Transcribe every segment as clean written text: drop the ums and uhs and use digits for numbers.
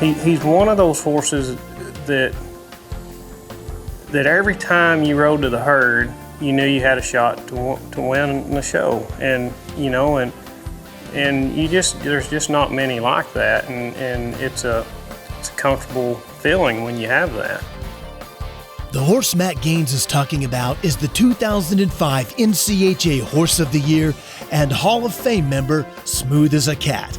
He's one of those horses that every time you rode to the herd, you knew you had a shot to win the show, and there's just not many like that, and it's a comfortable feeling when you have that. The horse Matt Gaines is talking about is the 2005 NCHA Horse of the Year and Hall of Fame member, Smooth as a Cat.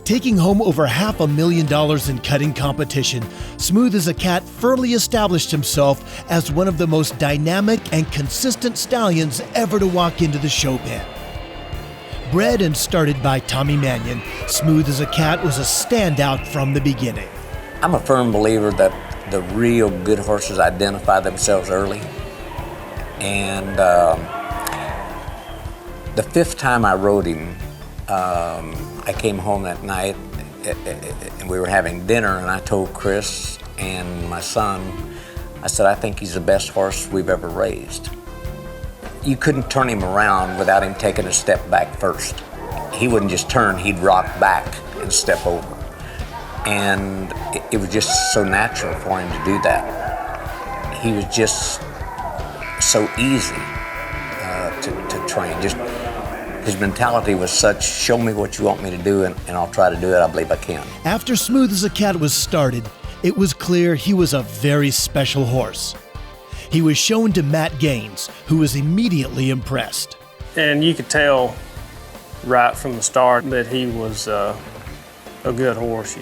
Taking home over $500,000 in cutting competition, Smooth as a Cat firmly established himself as one of the most dynamic and consistent stallions ever to walk into the show pen. Bred and started by Tommy Manion, Smooth as a Cat was a standout from the beginning. I'm a firm believer that the real good horses identify themselves early. And the fifth time I rode him, I came home that night and we were having dinner, and I told Chris and my son, I said, I think he's the best horse we've ever raised. You couldn't turn him around without him taking a step back first. He wouldn't just turn, he'd rock back and step over. And it was just so natural for him to do that. He was just so easy to train. Just his mentality was such, show me what you want me to do and I'll try to do it. I believe I can. After Smooth as a Cat was started, it was clear he was a very special horse. He was shown to Matt Gaines, who was immediately impressed. And you could tell right from the start that he was a good horse. He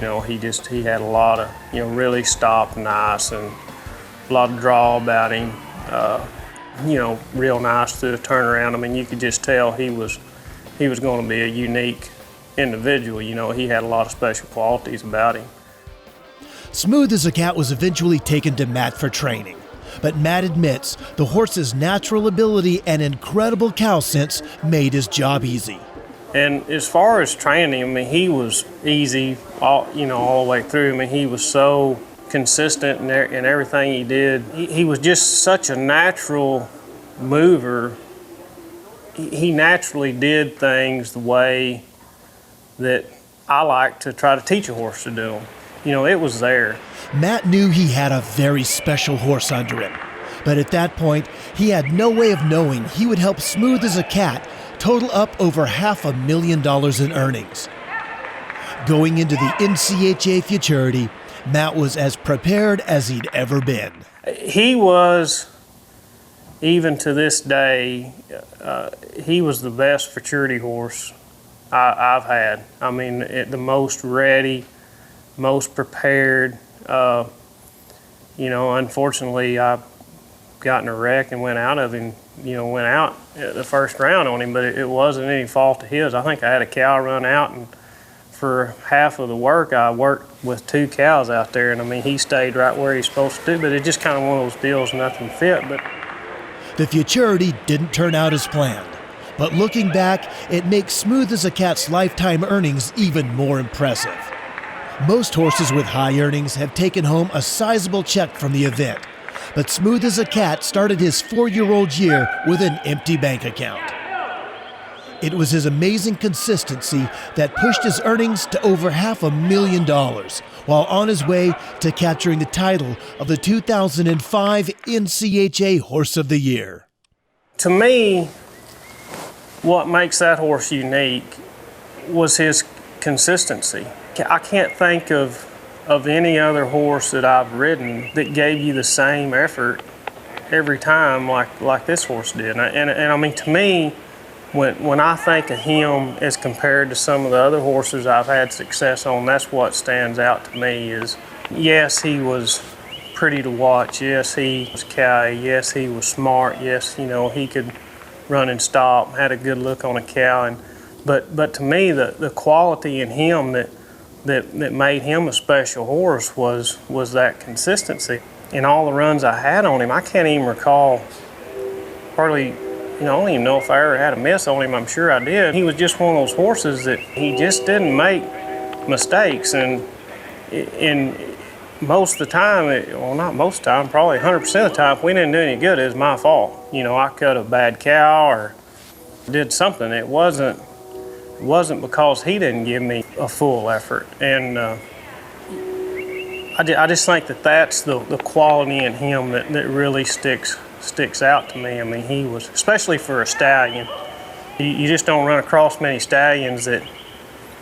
had a lot of, really stopped nice and a lot of draw about him. Real nice through the turnaround. I mean, you could just tell he was going to be a unique individual. He had a lot of special qualities about him. Smooth as a Cat was eventually taken to Matt for training, but Matt admits the horse's natural ability and incredible cow sense made his job easy. And as far as training, I mean, he was easy all the way through. I mean, he was so consistent in everything he did. He was just such a natural mover. He naturally did things the way that I like to try to teach a horse to do them. It was there. Matt knew he had a very special horse under him, but at that point, he had no way of knowing he would help Smooth as a Cat total up over $500,000 in earnings. Going into the NCHA Futurity, Matt was as prepared as he'd ever been. He was, even to this day, he was the best Futurity horse I've had. I mean, the most ready, most prepared. Unfortunately, I got in a wreck and went out the first round on him, but it wasn't any fault of his. I think I had a cow run out, and for half of the work, I worked with two cows out there, and I mean, he stayed right where he's supposed to do, but it's just kind of one of those deals, nothing fit. But the Futurity didn't turn out as planned, but looking back, it makes Smooth as a Cat's lifetime earnings even more impressive. Most horses with high earnings have taken home a sizable check from the event, but Smooth as a Cat started his 4-year-old year with an empty bank account. It was his amazing consistency that pushed his earnings to over $500,000 while on his way to capturing the title of the 2005 NCHA Horse of the Year. To me, what makes that horse unique was his consistency. I can't think of any other horse that I've ridden that gave you the same effort every time like this horse did. And I mean, to me, when I think of him as compared to some of the other horses I've had success on, that's what stands out to me is, yes, he was pretty to watch. Yes, he was cowy. Yes, he was smart. Yes, he could run and stop, had a good look on a cow. But to me, the quality in him that made him a special horse was that consistency. In all the runs I had on him, I can't even recall hardly, I don't even know if I ever had a miss on him. I'm sure I did. He was just one of those horses that he just didn't make mistakes. And most of the time, not most of the time, probably 100% of the time, if we didn't do any good, it was my fault. I cut a bad cow or did something. It wasn't because he didn't give me a full effort. And I just think that that's the quality in him that really sticks out to me. I mean, he was, especially for a stallion, you just don't run across many stallions that,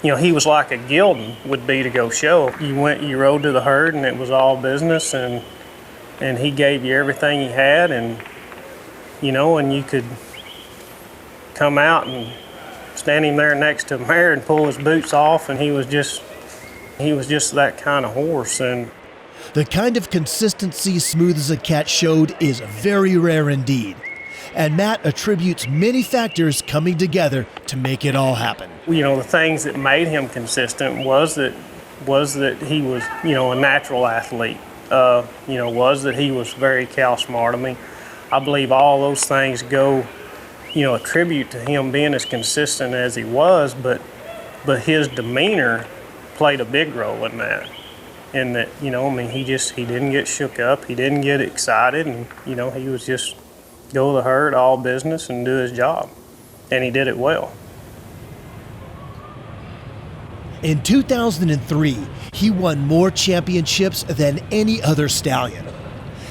he was like a gelding would be to go show. You rode to the herd and it was all business, and he gave you everything he had, and and you could come out and stand him there next to a mare and pull his boots off, and he was just that kind of horse. And the kind of consistency Smooth as a Cat showed is very rare indeed. And Matt attributes many factors coming together to make it all happen. The things that made him consistent was that he was, a natural athlete. Was that he was very cow smart. I mean, I believe all those things go, attribute to him being as consistent as he was, but his demeanor played a big role in that. And that, he didn't get shook up, he didn't get excited, and, he was just go to the herd, all business, and do his job. And he did it well. In 2003, he won more championships than any other stallion.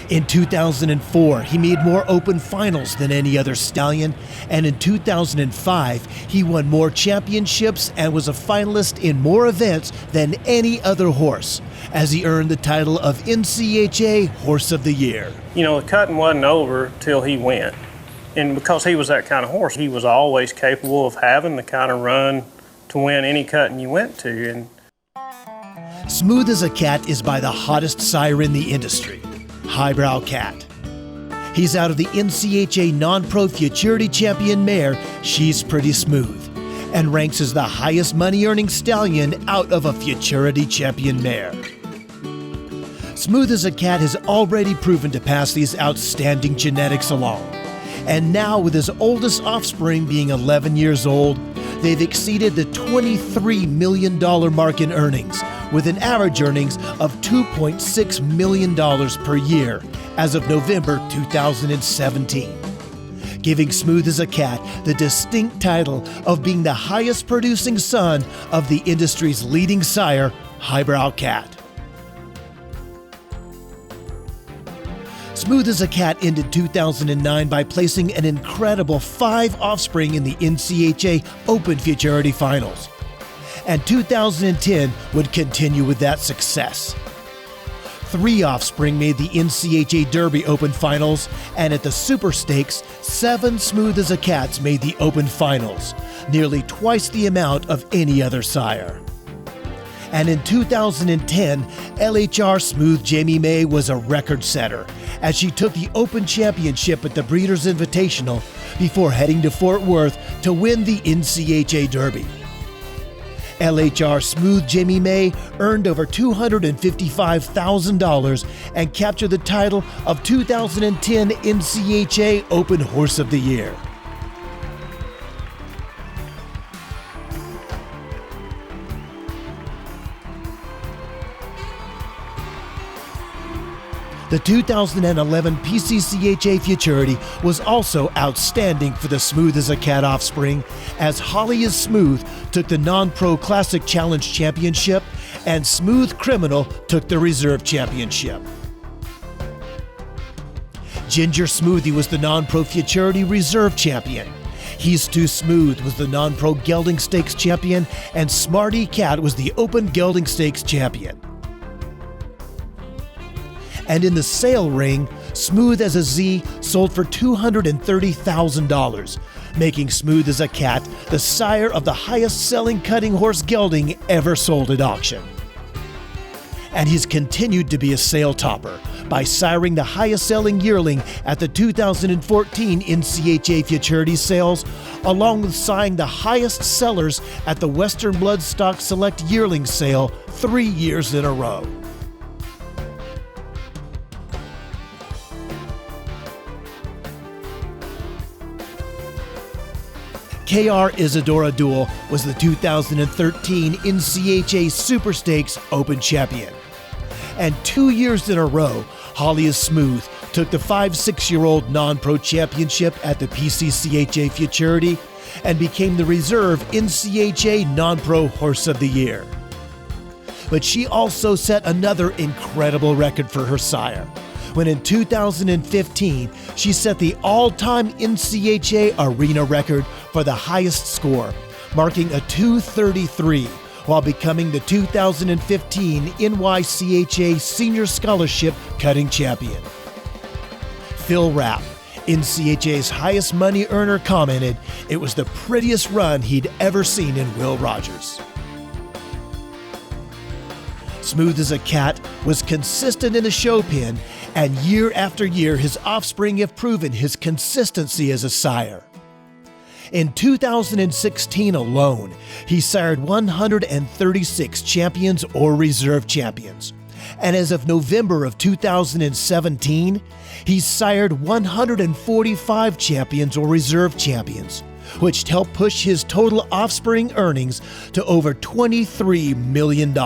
In 2004, he made more open finals than any other stallion, and in 2005, he won more championships and was a finalist in more events than any other horse, as he earned the title of NCHA Horse of the Year. The cutting wasn't over till he went, and because he was that kind of horse, he was always capable of having the kind of run to win any cutting you went to. And Smooth as a Cat is by the hottest sire in the industry, Highbrow Cat. He's out of the NCHA Non-Pro Futurity Champion mare, She's Pretty Smooth, and ranks as the highest money-earning stallion out of a Futurity Champion mare. Smooth as a Cat has already proven to pass these outstanding genetics along, and now with his oldest offspring being 11 years old, they've exceeded the $23 million mark in earnings, with an average earnings of $2.6 million per year as of November 2017, giving Smooth as a Cat the distinct title of being the highest producing son of the industry's leading sire, Highbrow Cat. Smooth as a Cat ended 2009 by placing an incredible 5 offspring in the NCHA Open Futurity Finals. And 2010 would continue with that success. 3 offspring made the NCHA Derby Open Finals, and at the Super Stakes, 7 Smooth as a Cats made the Open Finals, nearly twice the amount of any other sire. And in 2010, LHR Smooth Jamie May was a record setter as she took the Open Championship at the Breeders' Invitational before heading to Fort Worth to win the NCHA Derby. LHR Smooth Jamie May earned over $255,000 and captured the title of 2010 NCHA Open Horse of the Year. The 2011 PCCHA Futurity was also outstanding for the Smooth as a Cat offspring, as Holly is Smooth took the Non-Pro Classic Challenge Championship and Smooth Criminal took the Reserve Championship. Ginger Smoothie was the Non-Pro Futurity Reserve Champion. He's Too Smooth was the Non-Pro Gelding Stakes Champion, and Smarty Cat was the Open Gelding Stakes Champion. And in the sale ring, Smooth as a Z sold for $230,000, making Smooth as a Cat the sire of the highest selling cutting horse gelding ever sold at auction. And he's continued to be a sale topper by siring the highest selling yearling at the 2014 NCHA Futurity sales, along with siring the highest sellers at the Western Bloodstock Select Yearling sale 3 years in a row. KR Isadora Duel was the 2013 NCHA Super Stakes Open Champion. And 2 years in a row, Holly is Smooth took the 5-6-year-old Non-Pro Championship at the PCCHA Futurity and became the reserve NCHA Non-Pro Horse of the Year. But she also set another incredible record for her sire, when in 2015, she set the all-time NCHA arena record for the highest score, marking a 233, while becoming the 2015 NYCHA Senior Scholarship Cutting Champion. Phil Rapp, NCHA's highest money earner, commented it was the prettiest run he'd ever seen in Will Rogers. Smooth as a Cat was consistent in the show pen, and year after year his offspring have proven his consistency as a sire. In 2016 alone, he sired 136 champions or reserve champions. And as of November of 2017, he's sired 145 champions or reserve champions, which helped push his total offspring earnings to over $23 million.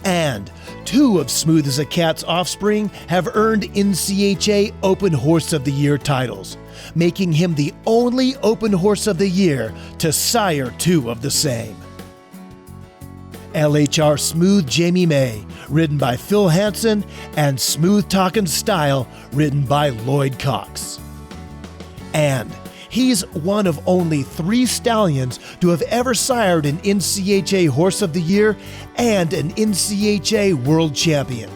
And 2 of Smooth as a Cat's offspring have earned NCHA Open Horse of the Year titles, making him the only Open Horse of the Year to sire 2 of the same. LHR Smooth Jamie May, ridden by Phil Hansen, and Smooth Talkin' Style, ridden by Lloyd Cox. And he's one of only 3 stallions to have ever sired an NCHA Horse of the Year and an NCHA World Champion.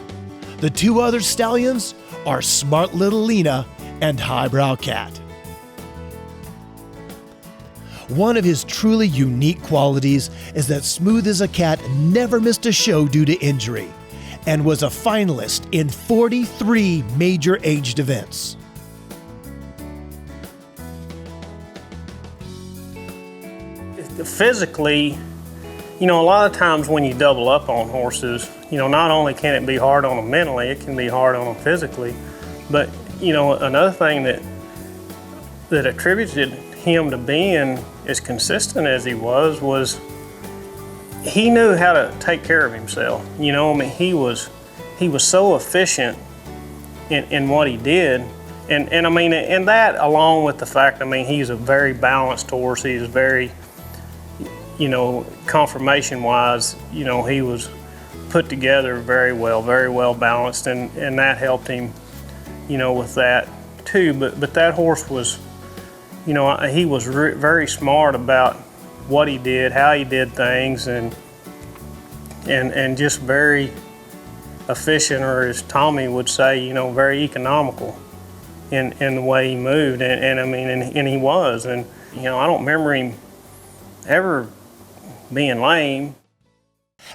The 2 other stallions are Smart Little Lena and Highbrow Cat. One of his truly unique qualities is that Smooth as a Cat never missed a show due to injury, and was a finalist in 43 major aged events. Physically, a lot of times when you double up on horses, not only can it be hard on them mentally, it can be hard on them physically. But, another thing that attributed him to being as consistent as he was he knew how to take care of himself. He was so efficient in what he did. And that, along with the fact, he's a very balanced horse. He's very, conformation-wise, he was put together very well balanced, and that helped him, with that too. But that horse was, he was very smart about what he did, how he did things, and just very efficient, or as Tommy would say, very economical in the way he moved, and he was, and I don't remember him ever being lame.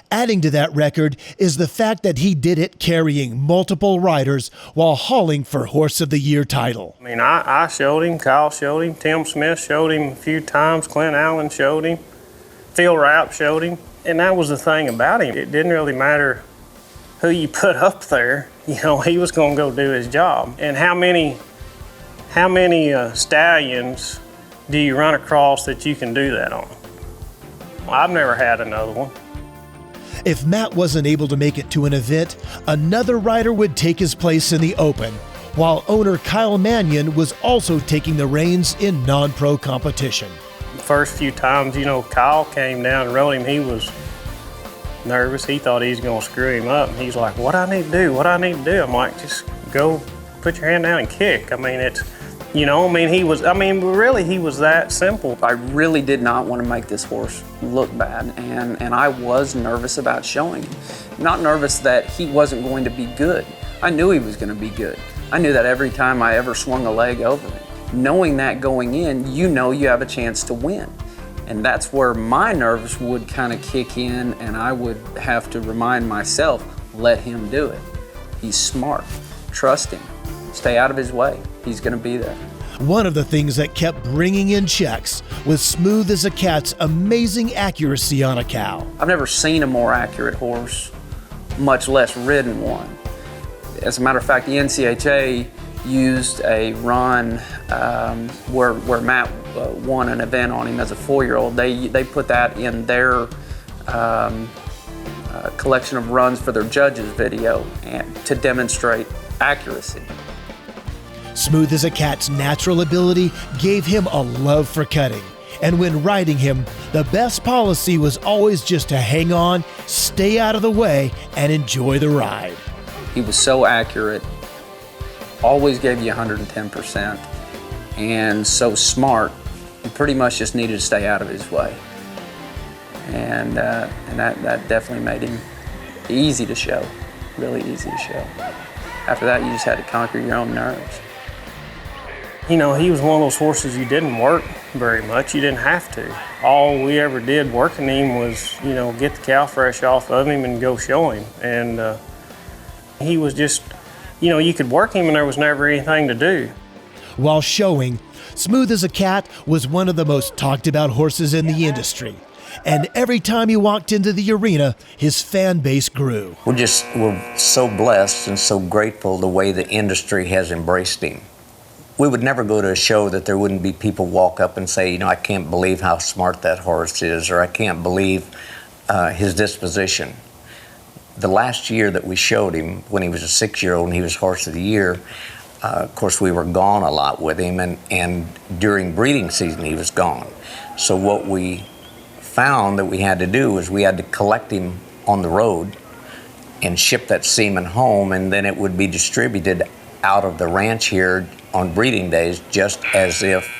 Adding to that record is the fact that he did it carrying multiple riders while hauling for Horse of the Year title. I showed him, Kyle showed him, Tim Smith showed him a few times, Clint Allen showed him, Phil Rapp showed him. And that was the thing about him. It didn't really matter who you put up there, he was going to go do his job. And how many stallions do you run across that you can do that on? I've never had another one. If Matt wasn't able to make it to an event, another rider would take his place in the Open, while owner Kyle Manion was also taking the reins in non-pro competition. The first few times, Kyle came down and rode him, he was nervous. He thought he was going to screw him up. He's like, what I need to do? I'm like, just go put your hand down and kick. He was that simple. I really did not want to make this horse look bad, and I was nervous about showing him. Not nervous that he wasn't going to be good. I knew he was going to be good. I knew that every time I ever swung a leg over him. Knowing that going in, you have a chance to win. And that's where my nerves would kind of kick in, and I would have to remind myself, let him do it. He's smart. Trust him. Stay out of his way. He's going to be there. One of the things that kept bringing in checks was Smooth as a Cat's amazing accuracy on a cow. I've never seen a more accurate horse, much less ridden one. As a matter of fact, the NCHA used a run where Matt won an event on him as a 4-year-old. They put that in their collection of runs for their judges video to demonstrate accuracy. Smooth as a Cat's natural ability gave him a love for cutting, And when riding him, the best policy was always just to hang on, stay out of the way, and enjoy the ride. He was so accurate, always gave you 110%, and so smart, you pretty much just needed to stay out of his way. And that definitely made him easy to show, really easy to show. After that, you just had to conquer your own nerves. You know, he was one of those horses you didn't work very much. You didn't have to. All we ever did working him was, you know, get the cow fresh off of him and go show him. And he was just, you know, you could work him and there was never anything to do. While showing, Smooth as a Cat was one of the most talked about horses in the industry. And every time he walked into the arena, his fan base grew. We're so blessed and so grateful the way the industry has embraced him. We would never go to a show that there wouldn't be people walk up and say, you know, I can't believe how smart that horse is, or I can't believe his disposition. The last year that we showed him, when he was a 6-year-old and he was Horse of the Year, of course we were gone a lot with him, and during breeding season he was gone. So what we found that we had to do was we had to collect him on the road and ship that semen home, and then it would be distributed out of the ranch here on breeding days just as if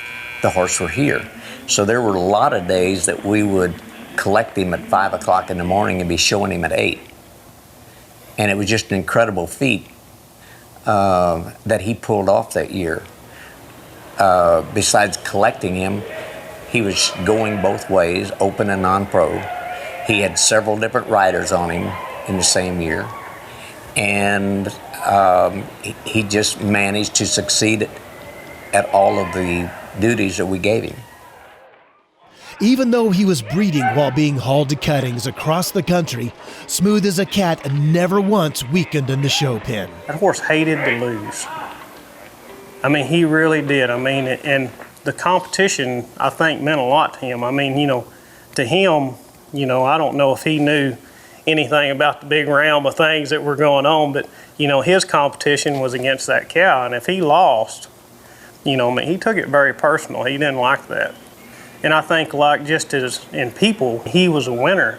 the horse were here. So there were a lot of days that we would collect him at 5 o'clock in the morning and be showing him at 8. And it was just an incredible feat that he pulled off that year. Besides collecting him, he was going both ways, open and non-pro. He had several different riders on him in the same year. And he just managed to succeed at all of the duties that we gave him. Even though he was breeding while being hauled to cuttings across the country, Smooth as a Cat never once weakened in the show pen. That horse hated to lose. I mean, he really did. I mean, and the competition, I think, meant a lot to him. I mean, you know, to him, you know, I don't know if he knew anything about the big realm of things that were going on, but, you know, his competition was against that cow, and if he lost, you know, I mean, he took it very personal. He didn't like that. And I think, like, just as in people, he was a winner.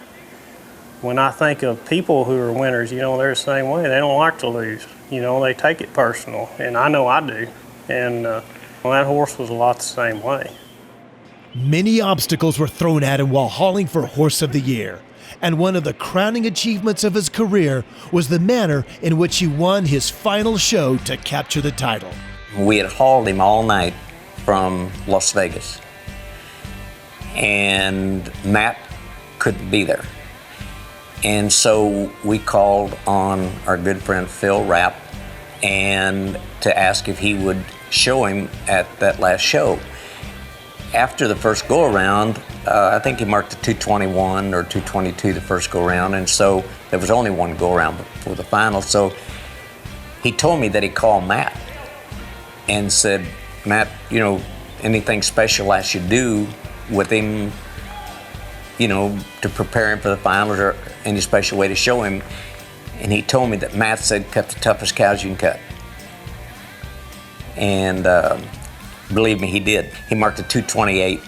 When I think of people who are winners, you know, they're the same way. They don't like to lose. You know, they take it personal, and I know I do. And well, that horse was a lot the same way. Many obstacles were thrown at him while hauling for Horse of the Year. And one of the crowning achievements of his career was the manner in which he won his final show to capture the title. We had hauled him all night from Las Vegas, and Matt couldn't be there. And so we called on our good friend Phil Rapp and to ask if he would show him at that last show. After the first go-around, I think he marked a 221 or 222 the first go-around, and so there was only one go-around before the final. So he told me that he called Matt and said, Matt, you know, anything special I should do with him, you know, to prepare him for the finals, or any special way to show him? And he told me that Matt said, cut the toughest cows you can cut. And believe me, he did. He marked a 228.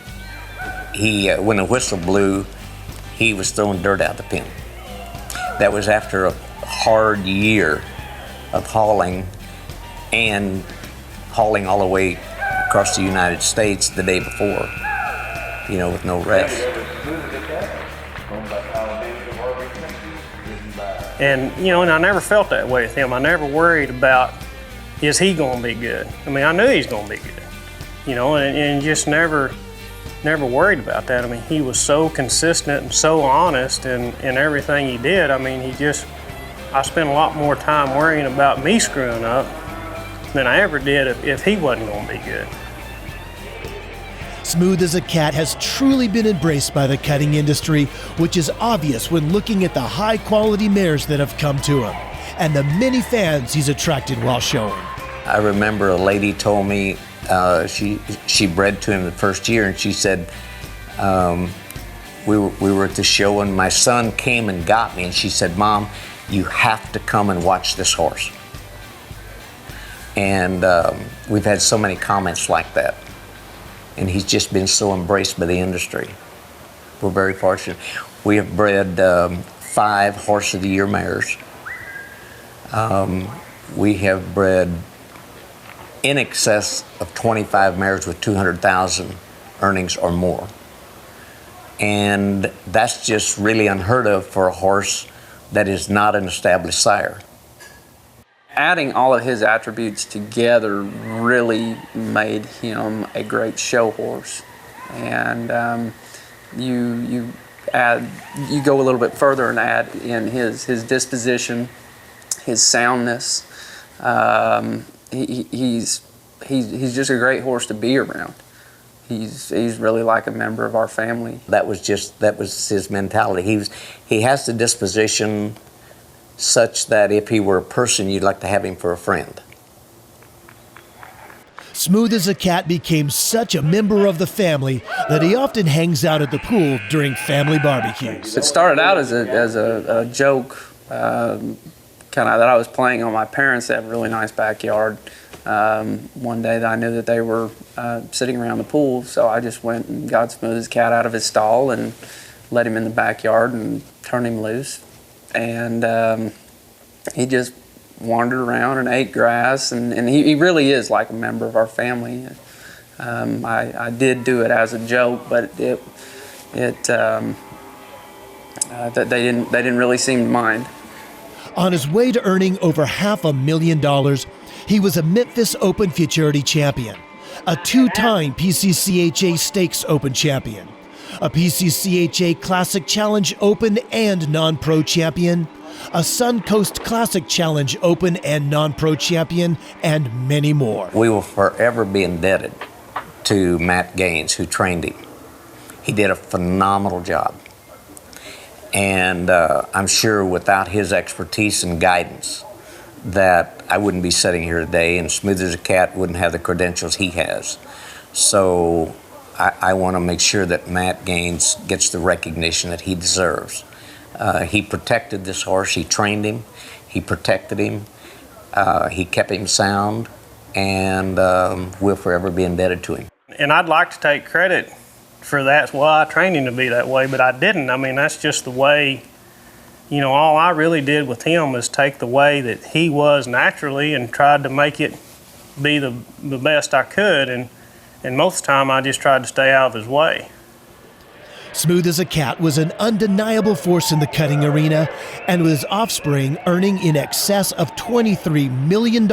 When the whistle blew, he was throwing dirt out the pen. That was after a hard year of hauling, and hauling all the way across the United States the day before, you know, with no rest. And, you know, and I never felt that way with him. I never worried about, is he going to be good? I mean, I knew he's going to be good, you know, and just never worried about that. I mean, he was so consistent and so honest in everything he did. I mean, I spent a lot more time worrying about me screwing up than I ever did if he wasn't going to be good. Smooth as a Cat has truly been embraced by the cutting industry, which is obvious when looking at the high-quality mares that have come to him and the many fans he's attracted while showing. I remember a lady told me she bred to him the first year, and she said, we were at the show and my son came and got me, and she said, Mom, you have to come and watch this horse. And we've had so many comments like that. and he's just been so embraced by the industry. We're very fortunate. We have bred 5 Horse of the Year mares. We have bred in excess of 25 mares with 200,000 earnings or more. And that's just really unheard of for a horse that is not an established sire. Adding all of his attributes together really made him a great show horse. And you go a little bit further and add in his disposition, his soundness. He's just a great horse to be around. He's really like a member of our family. That was his mentality. He has the disposition such that if he were a person, you'd like to have him for a friend. Smooth as a Cat became such a member of the family that he often hangs out at the pool during family barbecues. It started out as a joke, kind of that I was playing on my parents. They have a really nice backyard. One day that I knew that they were sitting around the pool, so I just went and got Smooth as a Cat out of his stall and let him in the backyard and turned him loose. And he just wandered around and ate grass, and he really is like a member of our family. I did do it as a joke, but they didn't really seem to mind. On his way to earning over $500,000, he was a Memphis Open Futurity champion, a 2-time PCCHA Stakes Open champion, a PCCHA Classic Challenge Open and Non-Pro champion, a Suncoast Classic Challenge Open and Non-Pro champion, and many more. We will forever be indebted to Matt Gaines, who trained him. He did a phenomenal job. And I'm sure without his expertise and guidance that I wouldn't be sitting here today, and Smooth as a Cat wouldn't have the credentials he has. So I want to make sure that Matt Gaines gets the recognition that he deserves. He protected this horse, he trained him, he protected him, he kept him sound, and we'll forever be indebted to him. And I'd like to take credit for that. Well, I trained him to be that way, but I didn't. I mean, that's just the way, all I really did with him is take the way that he was naturally and tried to make it be the best I could. And most of the time, I just tried to stay out of his way. Smooth as a Cat was an undeniable force in the cutting arena, and with his offspring earning in excess of $23 million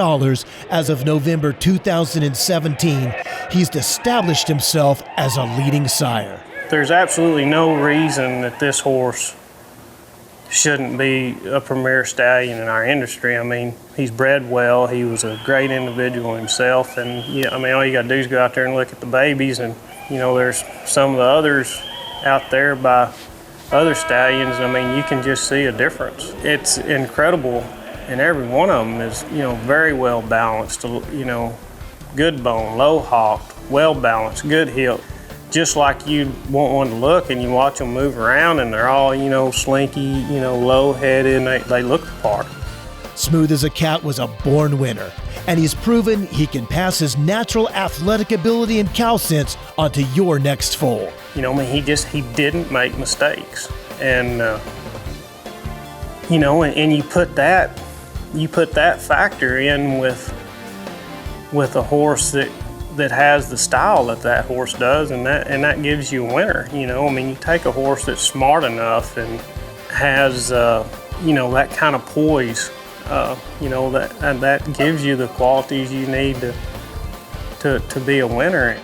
as of November 2017, he's established himself as a leading sire. There's absolutely no reason that this horse shouldn't be a premier stallion in our industry. I mean, he's bred well, he was a great individual himself, and all you gotta do is go out there and look at the babies, and there's some of the others out there by other stallions. I mean, you can just see a difference. It's incredible, and every one of them is, very well balanced, good bone, low hocked, well balanced, good hip. Just like you want one to look, and you watch them move around, and they're all, slinky, low headed, and they look the part. Smooth as a Cat was a born winner, and he's proven he can pass his natural athletic ability and cow sense onto your next foal. He didn't make mistakes, and and you put that factor in with a horse that has the style that horse does, and that gives you a winner. You take a horse that's smart enough and has that kind of poise. That gives you the qualities you need to be a winner.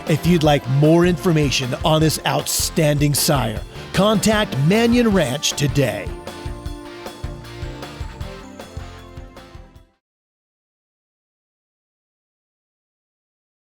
If you'd like more information on this outstanding sire, contact Manion Ranch today.